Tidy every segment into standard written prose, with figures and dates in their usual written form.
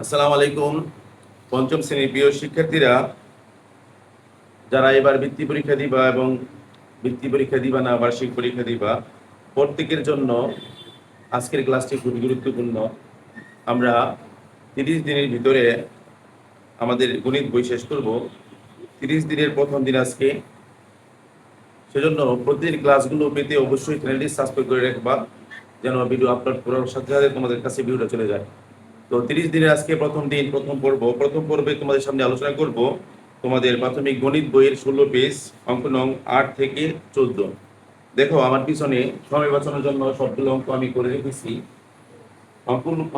আসসালামু আলাইকুম। পঞ্চম শ্রেণীর প্রিয় শিক্ষার্থীরা, যারা এবার বৃত্তি পরীক্ষা দিবা এবং বৃত্তি পরীক্ষা দিবা না বার্ষিক পরীক্ষা দিবা, প্রত্যেকের জন্য আজকের ক্লাসটি খুবই গুরুত্বপূর্ণ। আমরা 30 দিনের ভিতরে আমাদের গণিত বই শেষ করব। 30 দিনের প্রথম দিন আজকে। সেজন্য প্রতিদিন ক্লাসগুলো পেতে অবশ্যই চ্যানেলটি সাবস্ক্রাইব করে রাখবা, যেন ভিডিও আপলোড করার সাথে সাথে তোমাদের কাছে ভিডিওটা চলে যায়। তো 30 দিনের আজকে প্রথম দিন, প্রথম পর্বে তোমাদের সামনে আলোচনা করব তোমাদের প্রাথমিক গণিত বইয়ের 16 পেজ, অঙ্ক নং 8 থেকে 14। দেখো, আমার পিছনে সময় বাঁচানোর জন্য সবগুলো অঙ্ক আমি করে রেখেছি।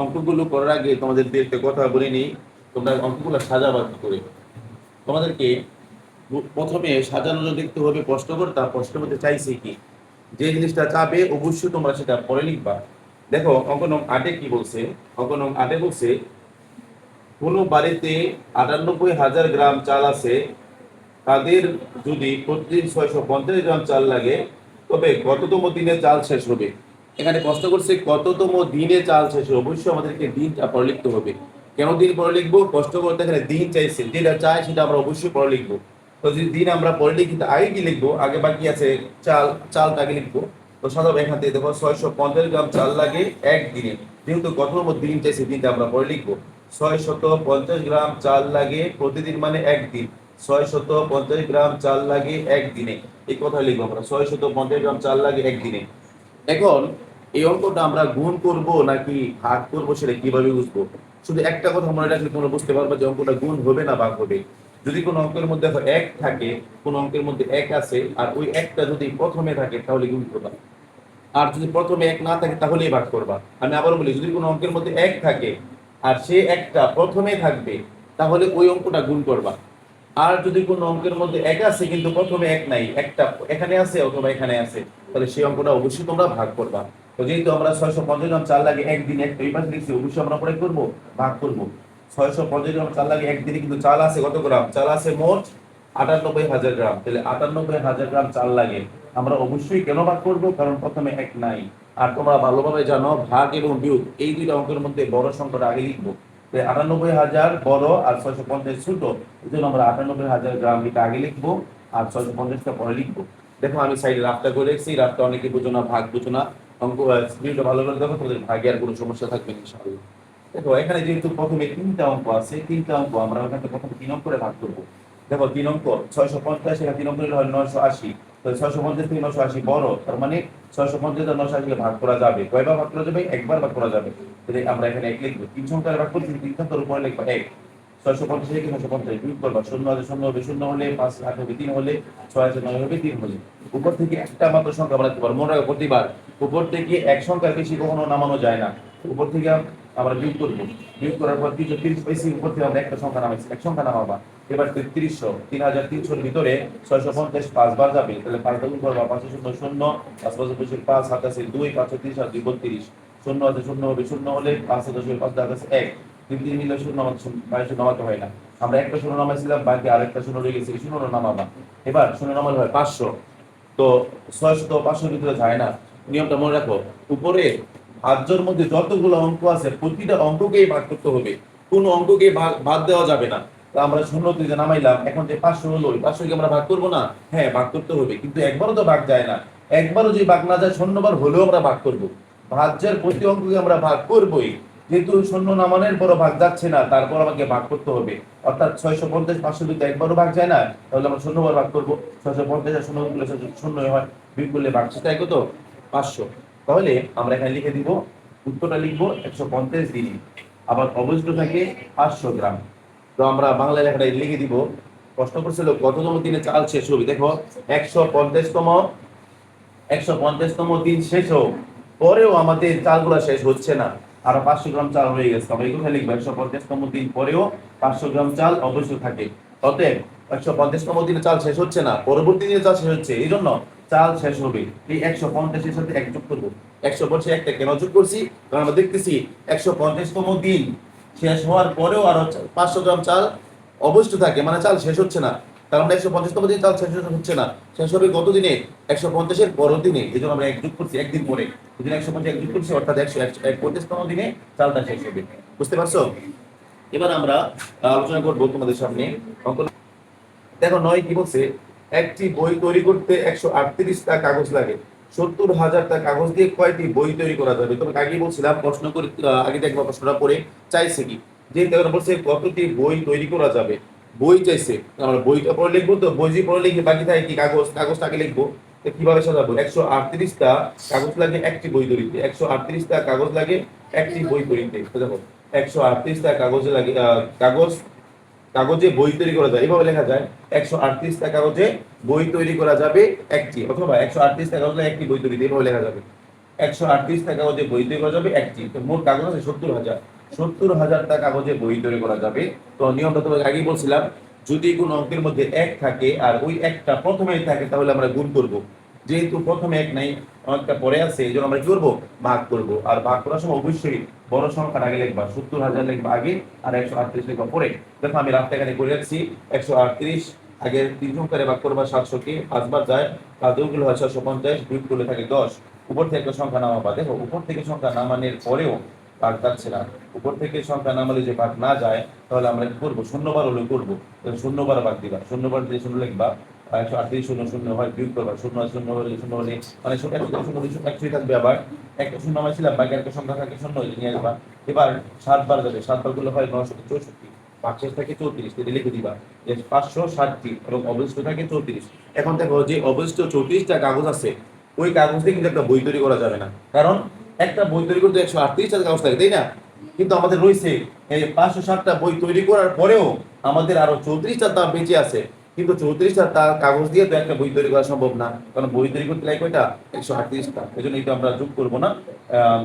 অঙ্কগুলো করার আগে তোমাদের একটা কথা বলে নিই, তোমরা অঙ্কগুলো সাজাবা কি করে। তোমাদেরকে প্রথমে সাজানো দেখতে হবে প্রশ্ন করতে, প্রশ্ন করতে চাইছে কি, যে জিনিসটা চাবে অবশ্যই তোমরা সেটা পরে লিখবা। দেখো, অঙ্ক নং 8 কি বলছে। অঙ্ক নং 8 বলছে, কোনো বাড়িতে 98,000 গ্রাম চাল আছে, তাদের যদি প্রতিদিন 650 গ্রাম চাল লাগে, তবে কততম দিনে চাল শেষ হবে। এখানে প্রশ্ন করছে কততম দিনে চাল শেষ হবে। অবশ্যই আমাদেরকে দিনটা পরে লিখতে হবে। কেন দিন পরে লিখবো? প্রশ্ন করতে এখানে দিন চাইছে, যেটা চাই সেটা আমরা অবশ্যই পরে লিখবো। তো যদি দিন আমরা পরে লিখি, আগে কি লিখবো? আগে বাকি আছে চালটা আগে লিখবো। তো সাধারণ এখান থেকে দেখো 650 গ্রাম চাল লাগে একদিনে। যেহেতু কততম দিন চাইছে, দিনটা আমরা পরে লিখবো। 650 গ্রাম চাল লাগে প্রতিদিন, মানে একদিন। 650 গ্রাম চাল লাগে একদিনে, এই কথা লিখবো আমরা। 650 গ্রাম চাল লাগে একদিনে। এখন এই অঙ্কটা আমরা গুণ করব নাকি ভাগ করব, সেটা কিভাবে বুঝবো? শুধু একটা কথা মনে রাখলে তোমরা বুঝতে পারবে যে অঙ্কটা গুণ হবে না ভাগ হবে। যদি কোনো অঙ্কের মধ্যে দেখো এক থাকে, কোনো অঙ্কের মধ্যে এক আছে, আর ওই একটা যদি প্রথমে থাকে তাহলে গুণ করবা, আর যদি প্রথমে এক না থাকে তাহলেই ভাগ করবা। আমি আবার বলি, যদি কোনো অঙ্কের মধ্যে এক থাকে আর সে একটা প্রথমে থাকবে, তাহলে ওই অঙ্কটা গুণ করবা। আর যদি কোনো অঙ্কের মধ্যে এক আছে কিন্তু প্রথমে এক নাই, একটা এখানে আছে অথবা এখানে আছে, তাহলে সেই অঙ্কটা অবশ্যই তোমরা ভাগ করবা। তো যেহেতু আমরা 650 গ্রাম চাল লাগে একদিন, একটা এই পাশে লিখছি, অবশ্যই আমরা পরে করবো, ভাগ করবো। 650 গ্রাম চাল লাগে একদিনে, কিন্তু চাল আছে কত গ্রাম? চাল আছে মোট 98,000 গ্রাম। তাহলে 98,000 গ্রাম চাল লাগে। আমরা অবশ্যই কেন ভাগ করবো? কারণ প্রথমে এক নাই। আর তোমরা ভালোভাবে জানো, ভাগ এবং বিয়োগ এই দুইটা অঙ্কের মধ্যে বড় সংখ্যাটা আগে লিখবো। 98,000 বড় আর 650 ছোট, এই জন্য আমরা 98,000 গ্রাম এটা আগে লিখবো আর 650টা পরে লিখবো। দেখো, আমি সাইডে রাফটা করে রেখেছি। রাফটা অনেকে বুঝো না, ভাগ বুঝো না। অঙ্ক ভিডিওটা ভালো করে দেখো, তোমাদের ভাগে আর কোনো সমস্যা থাকবে না ইনশাআল্লাহ। দেখো, এখানে যেহেতু প্রথমে 3টা অঙ্ক আছে, 3টা অঙ্ক আমরা ওখানে প্রথমে 3 অঙ্ক করে ভাগ করবো। দেখো, 3 অঙ্ক 650, এখানে 3 অঙ্ক হয় 980। তো 650 থেকে 980 বড়, তার মানে 650 আর 980 কে ভাগ করা যাবে। কয়বার ভাগ করা যাবে? একবার ভাগ করা যাবে। তাহলে আমরা এখানে এক লিখবো। 3 সংখ্যায় ভাগ করছি, 3 সংখ্যার উপরে লিখবো 1। 650 থেকে 950 বিয়োগ করবা, 0 আছে 0 হবে 0 হলে, 5 8 হবে 3 হলে, 6 আছে 9 হবে 3 হলে। উপর থেকে একটা মাত্র সংখ্যা বানাতে পারবো। মনে রাখো, প্রতিবার উপর থেকে এক সংখ্যার বেশি কখনো নামানো যায় না। উপর থেকে আমরা বিয়োগ করবো। বিয়োগ করার পর 330 পাইছি, উপর থেকে আমরা একটা সংখ্যা নামাইছি, এক সংখ্যা নামাবা। এবার 3300, 3300 ভিতরে 650 5 বার যাবে, তাহলে 5 গুণ করবা, 5 0 0, 5 5 25 5, 7 আছে 2, 5 30 আর 2 32, 0 আছে 0 হবে 0 হলে, 5 10 হবে 5 দাগ আছে 1, 3 3 মিলে 0 নামাতে নামাতে হয় না। আমরা একটা 0 নামাইছিলাম, বাকি আরেকটা 0 রয়ে গেছে, 0 নামাবা। এবার 0 নামালে হয় 500। তো 600 তো 500 ভিতরে যায় না। নিয়মটা মনে রাখো, উপরে ভাজ্যর মধ্যে যতগুলো অঙ্ক আছে প্রতিটা অঙ্ককেই ভাগ করতে হবে, কোনো অঙ্ককে বাদ দেওয়া যাবে না। তো আমরা 0 থেকে নামাইলাম, এখন যে 500 হলো, 500 কে আমরা ভাগ করবো না? হ্যাঁ, ভাগ করতে হবে, কিন্তু একবারও তো ভাগ যায় না। একবারও যদি ভাগ না যায়, 0 বার হলেও আমরা ভাগ করব। ভাজ্যের প্রতি অঙ্ককে আমরা ভাগ করবই। যেহেতু 0 নামানোর পরও ভাগ যাচ্ছে না, তারপর আমাকে ভাগ করতে হবে। অর্থাৎ 650 500 যদি একবারও ভাগ যায় না, তাহলে আমরা 0 বার ভাগ করবো। 650 আর 0 গুলো 0 হয়, বিয়োগ করলে ভাগ শেষে কত? 500। তাহলে আমরা এখানে লিখে দিব, উত্তরটা লিখবো 150 দিন। আবার অবশিষ্ট থাকে 500 গ্রাম। তো আমরা বাংলা লেখাটা লিখে দিব। প্রশ্ন করছিল কততম দিনে চাল শেষ হবে। দেখো, 150তম দিন শেষ হোক, পরেও আমাদের চালগুলা শেষ হচ্ছে না, আরো 500 গ্রাম চাল হয়ে গেছে। আমরা এই কথা লিখবো, 150তম দিন পরেও 500 গ্রাম চাল অবশ্যই থাকে। অতএব 150তম দিনে চাল শেষ হচ্ছে না, পরবর্তী দিনে চাল শেষ হচ্ছে, এই জন্য চাল শেষ হবে। এই 150-এর সাথে 1 যোগ করবো। 150 একটা কেন যোগ করছি? কারণ আমরা দেখতেছি 150তম দিন শেষ হওয়ার পরেও আরো 500 গ্রাম চাল অবশিষ্ট থাকে, মানে চাল শেষ হচ্ছে না। তার মানে 150তম দিন চাল শেষ হচ্ছে না, শেষ হবে কত দিনে? 150-এর পরের দিনে। এই জন্য আমরা 1 যোগ করছি, একদিন পরে। এই জন্য 150 1 যোগ করছি, অর্থাৎ 150তম দিনে চালটা শেষ হবে। বুঝতে পারছো? এবার আমরা আলোচনা করবো তোমাদের সামনে অঙ্ক। দেখো 9 কি বলছে, একটি বই তৈরি করতে 138টা কাগজ লাগে, 70,000টা কাগজ দিয়ে কয়টি বই তৈরি করা যাবে? তোমাকে আগে বলছিলাম প্রশ্ন করে আগে দেখবা প্রশ্নটা পড়ে চাইছে কি, যে দেখো বলছে কতটি বই তৈরি করা যাবে, বই চাইছে, আমরা বইটা পড়ে লিখবো, তো বই যে পড়ে লিখে বাকি থাকে কি কাগজ, কাগজটাকে লিখবো। তো কিভাবে সাজাবো? 138টা কাগজ লাগে একটি বই তৈরিতে, 138টা কাগজ লাগে একটি বই তৈরিতে। তো দেখো 138টা কাগজে লাগে কাগজ, কাগজে বই তৈরি করা যায়, এভাবে লেখা যায় 138টা কাগজে বই তৈরি করা যাবে একটি, অথবা 138টা কাগজে একটি বই তৈরি, এভাবে লেখা যাবে 138টা কাগজে বই তৈরি করা যাবে একটি। তো মোট কাগজ আছে 70,000, 70,000টা কাগজে বই তৈরি করা যাবে। তো নিয়মটা তোমাকে আগেই বলছিলাম, যদি কোনো অঙ্কের মধ্যে এক থাকে আর ওই একটা প্রথমেই থাকে তাহলে আমরা গুণ করব, যেহেতু প্রথমে এক নাই অনেকটা পরে আছে এই জন্য আমরা কি করবো, ভাগ করব। আর ভাগ করার সময় অবশ্যই বড় সংখ্যাটা আগে লিখবা, 70,000 লিখবা আগে আর 138 লিখবা পরে। দেখো আমি রাফটা এখানে করে রাখছি, 138 আগে 3 সংখ্যারে ভাগ করবা 700 কে 5 বার যায়, আর 2 গুলো হয় 650, 2 করলে থাকে 10, উপর থেকে একটা সংখ্যা নামাবা। দেখো উপর থেকে সংখ্যা নামানোর পরেও ভাগ যাচ্ছে না, উপর থেকে সংখ্যা নামালে যে ভাগ না যায় তাহলে আমরা কি করবো, শূন্যবার হলে করবো, শূন্যবার ভাগ দিবা, শূন্যবার দিয়ে শূন্য লিখবা, 138 শূন্য শূন্য হয় বিয়োগ করবা, শূন্য শূন্য হলে শূন্য হলে মানে শূন্য একশোই থাকবে, আবার একটা শূন্য নামাইছিলাম বাকি একটা সংখ্যা থাকে শূন্য হলে নিয়ে আসবা। এবার 7 বার যাবে, 7 বার গুলো হয় 964, পাঁচের থাকে 34, এটা লিখে দিবা যে 560টি এবং অবশিষ্ট থাকে 34। এখন দেখো যে অবশিষ্ট 34টা কাগজ আছে ওই কাগজ দিয়ে কিন্তু একটা বই তৈরি করা যাবে না, কারণ একটা বই তৈরি করতে 138টা কাগজ লাগে, তাই না? কিন্তু আমাদের রয়েছে এই 560টা বই তৈরি করার পরেও আমাদের আরো 34টা দাম বেঁচে আছে, কিন্তু 34টা তার কাগজ দিয়ে তো একটা বই তৈরি করা সম্ভব না, কারণ বই তৈরি করতে লাগে কয়টা, 138টা। এই জন্য এটা আমরা যোগ করবো না,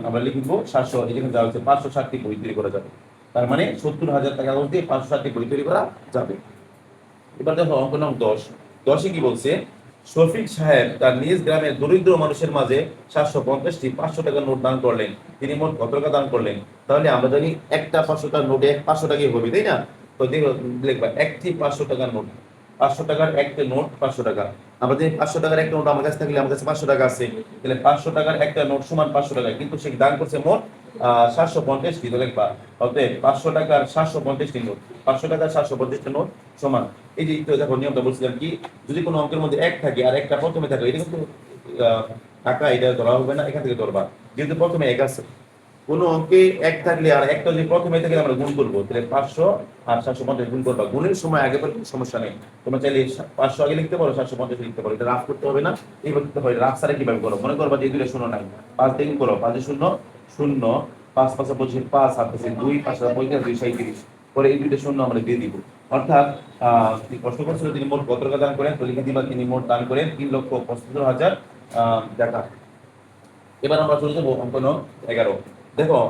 আমরা লিখবো 700, এখানে দেওয়া হচ্ছে 560টি বই তৈরি করা যাবে, তার মানে 70,000 কাগজ দিয়ে 560টি বই তৈরি করা যাবে। এবার দেখো অঙ্ক নং 10, 10-এ কি বলছে, শফিক সাহেব তার নিজ গ্রামের দরিদ্র মানুষের মাঝে 750টি 500 টাকার নোট দান করলেন, তিনি মোট কত টাকা দান করলেন? তাহলে আমরা জানি একটা 500 টাকার নোটে 500 টাকাই হবে, তাই না? তো দেখো লিখবা একটি 500 টাকার নোট, 500 টাকার একটা নোট 500 টাকা। আমরা জানি 500 টাকার একটা নোট আমার কাছে থাকলে আমার কাছে 500 টাকা আছে, তাহলে 500 টাকার একটা নোট সমান 500 টাকা, কিন্তু সে দান করছে মোট 750টি। তো লিখবা অতএব 500 টাকার 750টি নোট, 500 টাকার 750টি নোট সমান, এই যে একটু দেখো নিয়মটা বলছিলাম কি, যদি কোনো অঙ্কের মধ্যে এক থাকে আর একটা প্রথমে থাকে এটা কিন্তু টাকা এটা ধরা হবে না, এখান থেকে ধরবা, যেহেতু প্রথমে এক আছে। কোনো অঙ্কে এক থাকলে আর একটা যদি প্রথমে থাকে আমরা গুণ করবো, তাহলে 500 আর 750 গুণ করবা, গুণের সময় আগে পরে কোনো সমস্যা নেই, তোমরা চাইলে 500 আগে লিখতে পারো, 750 লিখতে পারো, এটা রাফ করতে হবে না। এইভাবে লিখতে হয়, রাফ সারা কিভাবে করো, মনে করবা যে দুইটা শূন্য নাই, 5 দিয়ে গুণ করো, 5 শূন্য শূন্য, 5 5 25, 5 7 2, 5 7 35, 2 37, পরে এই দুইটা শূন্য আমরা দিয়ে দিব। অর্থাৎ প্রশ্ন করছিল তিনি মোট কত টাকা দান করেন, তো লিখে দিবা তিনি মোট দান করেন 3,75,000 টাকা। এবার আমরা চলে যাবো অঙ্ক নং 11। দেখো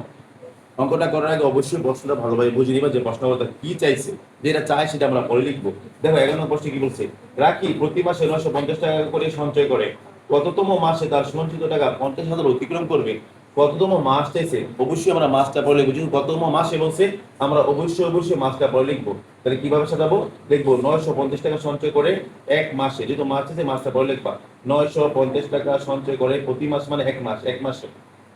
অঙ্কটা করার আগে অবশ্যই প্রশ্নটা ভালোভাবে বুঝে নিবা যে প্রশ্নটা কি চাইছে, যেটা চাই সেটা আমরা পরে লিখবো। দেখো 11 নম্বর প্রশ্নে কি বলছে, রাখি প্রতি মাসে 950 টাকা করে সঞ্চয় করে, কততম মাসে তার সঞ্চিত টাকা 50,000 অতিক্রম করবে? কততম মাস চাইছে, অবশ্যই আমরা মাসটা পরে লিখবো, যেহেতু কততম মাসে বলছে আমরা অবশ্যই মাসটা পরে লিখবো। তাহলে কিভাবে সাজাবো, লিখবো 950 টাকা সঞ্চয় করে এক মাসে, যেহেতু মাস চাইছে মাসটা পরে লিখবা, 950 টাকা সঞ্চয় করে প্রতি মাস মানে এক মাস, এক মাসে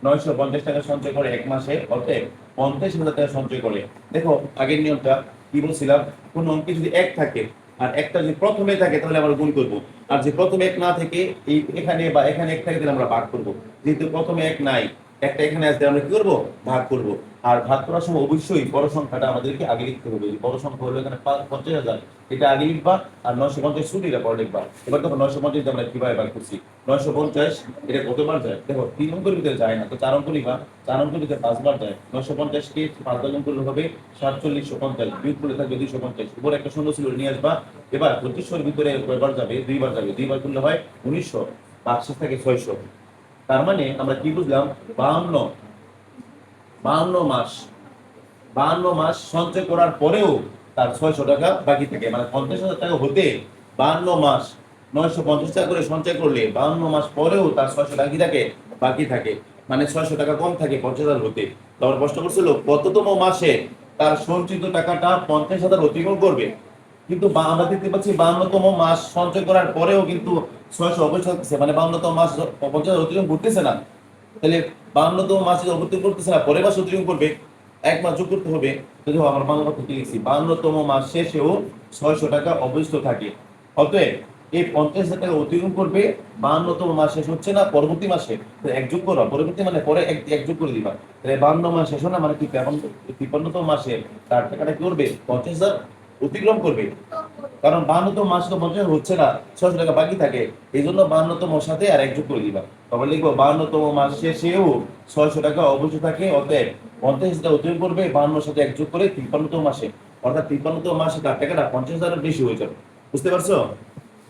950 টাকা সঞ্চয় করে এক মাসে, অর্থাৎ 50,000 টাকা সঞ্চয় করে। দেখো আগের নিয়মটা কি বলছিলাম, কোন অঙ্কে যদি এক থাকে আর একটা যদি প্রথমে থাকে তাহলে আমরা গুণ করব, আর যে প্রথমে এক না থেকে এই এখানে বা এখানে এক থাকে তাহলে আমরা ভাগ করব, যেহেতু প্রথমে এক নাই একটা এখানে আসলে আমরা কি করব, ভাগ করব। আর ভাগ করার সময় অবশ্যই বড় সংখ্যাটা আমাদেরকে আগে লিখতে হবে, বড় সংখ্যা হলো এখানে 50,000, এটা আগে লিখবা, আর 950 ছুটিটা পরে লিখবা। এবার দেখো 950 আমরা কিভাবে ভাগ করছি, 950 এটা কতবার যায়, দেখো 3 অঙ্কের ভিতরে যায় না, তো 4 অঙ্ক লিখবা, 4 অঙ্কের ভিতরে 5 বার যায়, 950 কে 5 বার গুণ করলে হবে 4750, বিয়োগ করলে থাকবে 250, উপরে একটা শূন্য ছিল নিয়ে আসবা। এবার 2500 এর ভিতরে কয়বার যাবে, 2 বার যাবে, 2 বার করলে হয় 1900, বাক্সেস থাকে 600। তার মানে আমরা কি বুঝলাম, 52 মাস, 52 মাস সঞ্চয় করার পরেও তার 600 টাকা বাকি থাকে, মানে 50,000 টাকা হতে 52 মাস 950 টাকা করে সঞ্চয় করলে 52 মাস পরেও তার 600 টাকা কি থাকে, বাকি থাকে, মানে 600 টাকা কম থাকে 50,000 হতে। তারপর প্রশ্ন করছিল কততম মাসে তার সঞ্চিত টাকাটা 50,000 অতিক্রম করবে, কিন্তু আমরা দেখতে পাচ্ছি 52তম মাস সঞ্চয় করার পরেও কিন্তু 600 অবশ্যই থাকতেছে, মানে 52তম মাস 50,000 অতিক্রম করতেছে না, তাহলে 52তম মাসে অতিক্রম করতেছে না, পরের মাসে অতিক্রম করবে, এক মাস যোগ করতে হবে। দেখো আমার বাংলা কথা কি লিখছি, 52তম মাস শেষেও 600 টাকা অবশিষ্ট থাকে। অতএব এই 50,000 টাকা অতিক্রম করবে 52তম মাস শেষ হচ্ছে না পরবর্তী মাসে, তো এক যোগ করবা, পরবর্তী মানে পরে এক যোগ করে দিবা, তাহলে 52 মাস শেষ না মানে কি 53তম মাসে তার টাকাটা কি করবে 50,000 অতিক্রম করবে। কারণ 52তম মাস তো 50 হচ্ছে না, 600 টাকা বাকি থাকে, এই জন্য 52তম সাথে আর এক যোগ করে দিবা। তবে লিখবো 52তম মাস শেষেও 600 টাকা অবশিষ্ট থাকে। অতএব 50,000 অতিক্রম করবে 52 সাথে এক যোগ করে 53তম মাসে, অর্থাৎ 53তম মাসে তার টাকাটা 50,000 বেশি হয়ে যাবে। বুঝতে পারছো?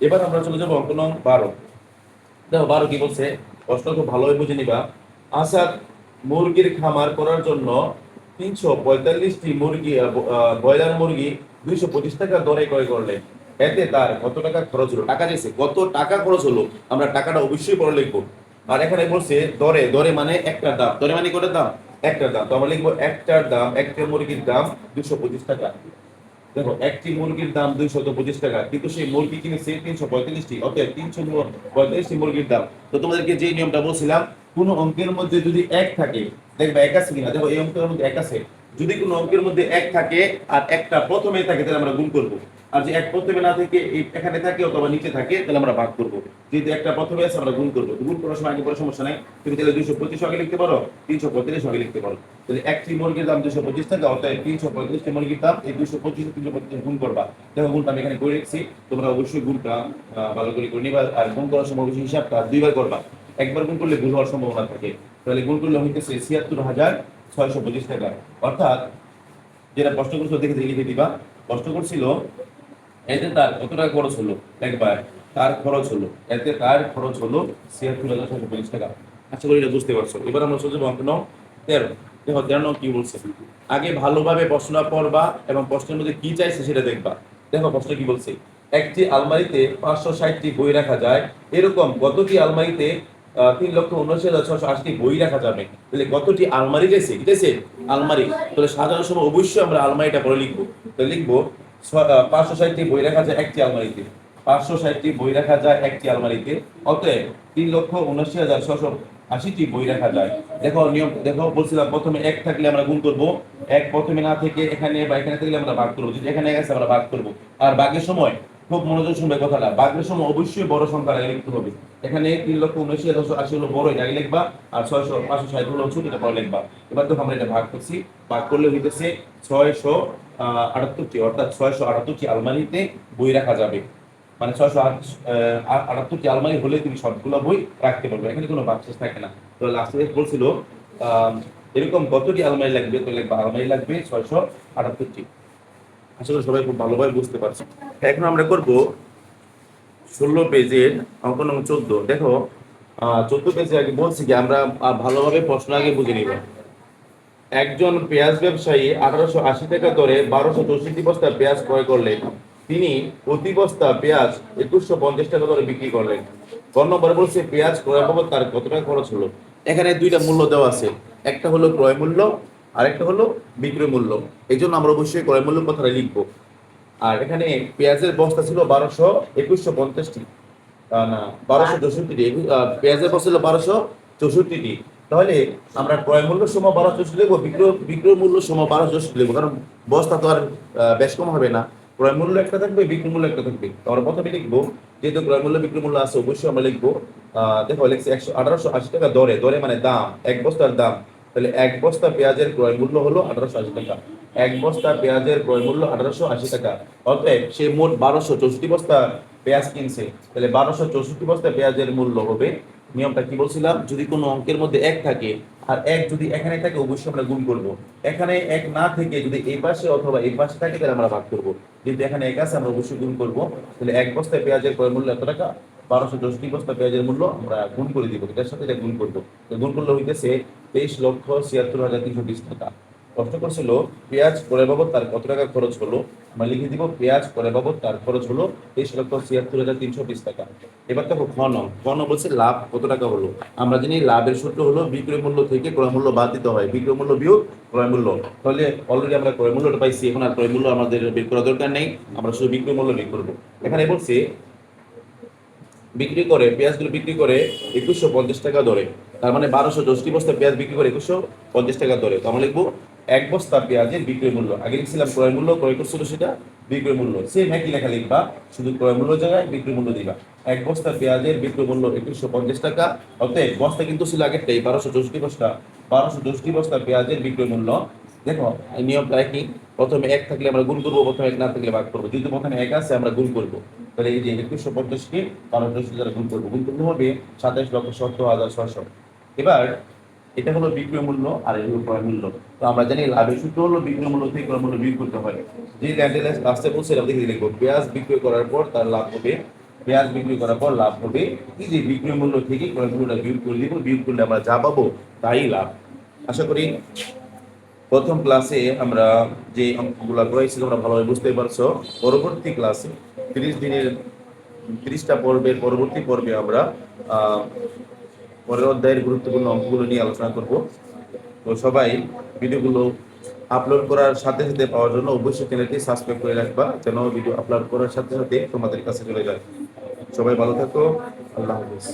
এবার আমরা চলে যাবো অঙ্ক নং 12। দেখো 12 কি বলছে, প্রশ্ন খুব ভালোভাবে বুঝে নিবা। আসাদ মুরগির খামার করার জন্য 345টি মুরগি ব্রয়লার মুরগি 225 টাকা দরে ক্রয় করলেন। এতে তার কত টাকা খরচ হলো? টাকা দিয়েছে, কত টাকা খরচ হলো আমরা টাকাটা অবশ্যই পরে লিখবো। আর এখানে বলছে দরে, দরে মানে একটা দাম, দরে মানে কত দাম? একটা দাম, তো আমরা লিখবো একটার দাম, একটা মুরগির দাম 225 টাকা। দেখো একটি মুরগির দাম 225 টাকা, কিন্তু সেই মুরগি কিনেছে 345টি, অতএব 345টি মুরগির দাম। তো তোমাদেরকে যে নিয়মটা বলছিলাম, কোন অঙ্কের মধ্যে যদি এক থাকে, দেখবে এক আছে কিনা, দেখো এই অঙ্কের মধ্যে এক আছে, যদি কোনো অঙ্কের মধ্যে এক থাকে আর একটা প্রথমে থাকে তাহলে আমরা গুণ করব। আর যে এক প্রথমে না থেকে এখানে থাকে অথবা নিচে থাকে তাহলে আমরা ভাগ করব। যেহেতু একটা প্রথমে আছে আমরা গুণ করব, গুণ করার সময় আগে পরে সমস্যা নাই, তুমি তাহলে 225 আগে লিখতে পারো, 335 আগে লিখতে পারো। তাহলে একটি মুরগির দাম 225 টাকা, অর্থাৎ 335টি মুরগির দাম, এই 225 325 গুণ করবা। দেখো গুণটা আমি এখানে করে রেখেছি, তোমরা অবশ্যই গুণটা ভালো করে করে নিবা। আর গুণ করার সময় অবশ্যই হিসাবটা দুইবার করবা, একবার গুণ করলে ভুল হওয়ার সম্ভাবনা থাকে। তাহলে গুণ করলে হইতেছে 76,625 টাকা। অর্থাৎ যেটা প্রশ্ন করছিল দেখে লিখে দিবা, প্রশ্ন করছিল এতে তার কত টাকা খরচ হলো, একবার তার খরচ হলো, এতে তার খরচ হলো 76,625 টাকা। আশা করি এটা বুঝতে পারছো। এবার আমরা চলে যাবো অঙ্ক নং 13। দেখো 13 নং কি বলছে, আগে ভালোভাবে প্রশ্নটা পড়বা এবং প্রশ্নের মধ্যে কি চাইছে সেটা দেখবা। দেখো প্রশ্ন কি বলছে, একটি আলমারিতে 560টি বই রাখা যায়, এরকম কতটি আলমারিতে 3,79,680টি বই রাখা যাবে। তাহলে কতটি আলমারি গেছে, ঠিক আছে আলমারি, তাহলে সাজানোর সময় অবশ্যই আমরা আলমারিটা করে লিখবো। তাহলে লিখবো 560টি বই রাখা যায় একটি আলমারিতে, 560টি বই রাখা যায় একটি আলমারিতে, অতএব 3,79,680টি বই রাখা যায়। দেখো নিয়ম, দেখো বলছিলাম প্রথমে এক থাকলে আমরা গুণ করব, এক প্রথমে না থেকে এখানে বা এখানে থাকলে আমরা ভাগ করবো, যদি এখানে এক আছে আমরা ভাগ করব। আর ভাগের সময় খুব মনোযোগ শুনবে কথাটা, ভাগের সময় অবশ্যই বড় সংখ্যা আগে লিখতে হবে। এখানে 3,79,680 হলো বড়, এটা আগে লিখবা, আর 560 হলো ছোটটা পরে লিখবা। এবার তো আমরা এটা ভাগ করছি, ভাগ করলে হইতেছে 678টি, অর্থাৎ 678টি আলমারিতে বই রাখা যাবে। মানে 678টি আলমারি হলে তুমি সবগুলো বই রাখতে পারবে, এখানে কোনো বাক্সেস থাকে না। তো লাস্টে বলছিল এরকম কতটি আলমারি লাগবে, তো লিখবা আলমারি লাগবে 678টি। আশা করি সবাই খুব ভালোভাবে বুঝতে পারছো। এখন আমরা করব 16 পেজের অঙ্ক নং 14। দেখো 14 পেজে আগে বলছি কি আমরা ভালোভাবে প্রশ্ন আগে বুঝে নিব। একজন পেঁয়াজ ব্যবসায়ী 1880 টাকা দরে 1264 বস্তা পেঁয়াজ ক্রয় করলেন। তিনি প্রতি বস্তা পেঁয়াজ 2150 টাকা দরে বিক্রি করলেন। ক নম্বরে বলছে পেঁয়াজ ক্রয় বাবদ তার কত টাকা খরচ হলো। এখানে দুইটা মূল্য দেওয়া আছে, একটা হলো ক্রয় মূল্য আর একটা হলো বিক্রয় মূল্য। এই জন্য আমরা অবশ্যই ক্রয় মূল্য কথাটা লিখবো। আর এখানে পেঁয়াজের বস্তা ছিল 2150টি, না 1264টি, পেঁয়াজের বস্তা ছিল 1264টি। তাহলে আমরা ক্রয় মূল্য সময় 1264 লিখবো, বিক্রয় মূল্য সময় 1264 লিখবো, কারণ বস্তা তো আর বেশ কম হবে না। ক্রয় মূল্য একটা থাকবে, বিক্রয় মূল্য একটা থাকবে। আমরা প্রথমে লিখবো, যেহেতু ক্রয় মূল্য বিক্রয় মূল্য আছে অবশ্যই আমরা লিখবো। দেখো লিখছি 1880 টাকা দরে, দরে মানে দাম, এক বস্তার দাম। তাহলে এক বস্তা পেঁয়াজের ক্রয় মূল্য হলো 1880 টাকা, এক বস্তা পেঁয়াজের ক্রয় মূল্য 1880 টাকা। অতএব সে মোট 1264 বস্তা পেঁয়াজ কিনছে, তাহলে 1264 বস্তা পেঁয়াজের মূল্য হবে। নিয়মটা কি বলছিলাম, যদি কোনো অঙ্কের মধ্যে এক থাকে আর এক যদি এখানে থাকে অবশ্যই আমরা গুণ করব। এখানে এক না থেকে যদি এই পাশে অথবা এই পাশে থাকে তাহলে আমরা ভাগ করব। যেহেতু এখানে এক আছে আমরা অবশ্যই গুণ করব। তাহলে এক বস্তা পেঁয়াজের ক্রয় মূল্য এত টাকা, 1264 বস্তা পেঁয়াজের মূল্য আমরা গুণ করে দিব, এটার সাথে এটা গুণ করবো। তো গুণ করলে হইতেছে 23,76,320 টাকা। প্রশ্ন করছিল পেঁয়াজ ক্রয় বাবদ তার কত টাকা খরচ হলো। আমরা লিখে দিব পেঁয়াজ ক্রয় বাবদ তার খরচ হলো 23,76,320 টাকা। এবার দেখো ঘন বলছে লাভ কত টাকা হলো। আমরা জানি লাভের সূত্র হলো বিক্রয় মূল্য থেকে ক্রয় মূল্য বাদ দিতে হয়, বিক্রয় মূল্য বিয়োগ ক্রয় মূল্য। তাহলে অলরেডি আমরা ক্রয় মূল্যটা পাইছি, এখন আর ক্রয় মূল্য আমাদের বের করার দরকার নেই, আমরা শুধু বিক্রয় মূল্য বের করবো। এখানে বলছে বিক্রি করে পেঁয়াজগুলো বিক্রি করে 2150 টাকা দরে, তার মানে 1264 বস্তা পেঁয়াজ বিক্রি করে 2150 টাকা দরে। তো আমরা লিখবো এক বস্তা পেঁয়াজের বিক্রয় মূল্য। আগে লিখছিলাম ক্রয় মূল্য, ক্রয় করছিল সেটা বিক্রয় মূল্য, সেম একই লেখা লিখবা, শুধু ক্রয় মূল্য জায়গায় বিক্রয় মূল্য দিবা। এক বস্তা পেঁয়াজের বিক্রয় মূল্য 2150 টাকা। অতএব বস্তা কিন্তু ছিল আগেরটাই 1264 বস্তা, 1264 বস্তা পেঁয়াজের বিক্রয় মূল্য। দেখো এই নিয়মটা একই, প্রথমে এক থাকলে আমরা গুণ করবো, প্রথমে এক না থাকলে ভাগ করবো। যেহেতু প্রথমে এক আছে আমরা গুণ করবো, তাহলে এই যে 2150-কে 1264 দ্বারা গুণ করবো, গুণ করতে হবে 27,70,600। এবার এটা হলো বিক্রয় মূল্য আর এই হলো ক্রয় মূল্য। তো আমরা জানি লাভের সূত্র হলো বিক্রয় মূল্য থেকে ক্রয় মূল্য বিয়োগ করতে হয়। যে লাস্টে বলছে এটা দেখে লিখবো, পেঁয়াজ বিক্রয় করার পর তার লাভ হবে, পেঁয়াজ বিক্রি করার পর লাভ হবে, এই যে বিক্রয় মূল্য থেকে ক্রয় মূল্যটা বিয়োগ করে দিব, বিয়োগ করলে আমরা যা পাবো তাই লাভ। আশা করি প্রথম ক্লাসে আমরা যে অঙ্কগুলো করেছি তোমরা ভালোভাবে বুঝতে পারছো। পরবর্তী ক্লাসে 30 দিনের 30টা পর্বের পরবর্তী পর্বে আমরা পরের অধ্যায়ের গুরুত্বপূর্ণ অঙ্কগুলো নিয়ে আলোচনা করব। তো সবাই ভিডিওগুলো আপলোড করার সাথে সাথে পাওয়ার জন্য অবশ্যই চ্যানেলটি সাবস্ক্রাইব করে রাখবা, যেন ভিডিও আপলোড করার সাথে সাথে তোমাদের কাছে চলে যায়। সবাই ভালো থাকো, আল্লাহ হাফেজ।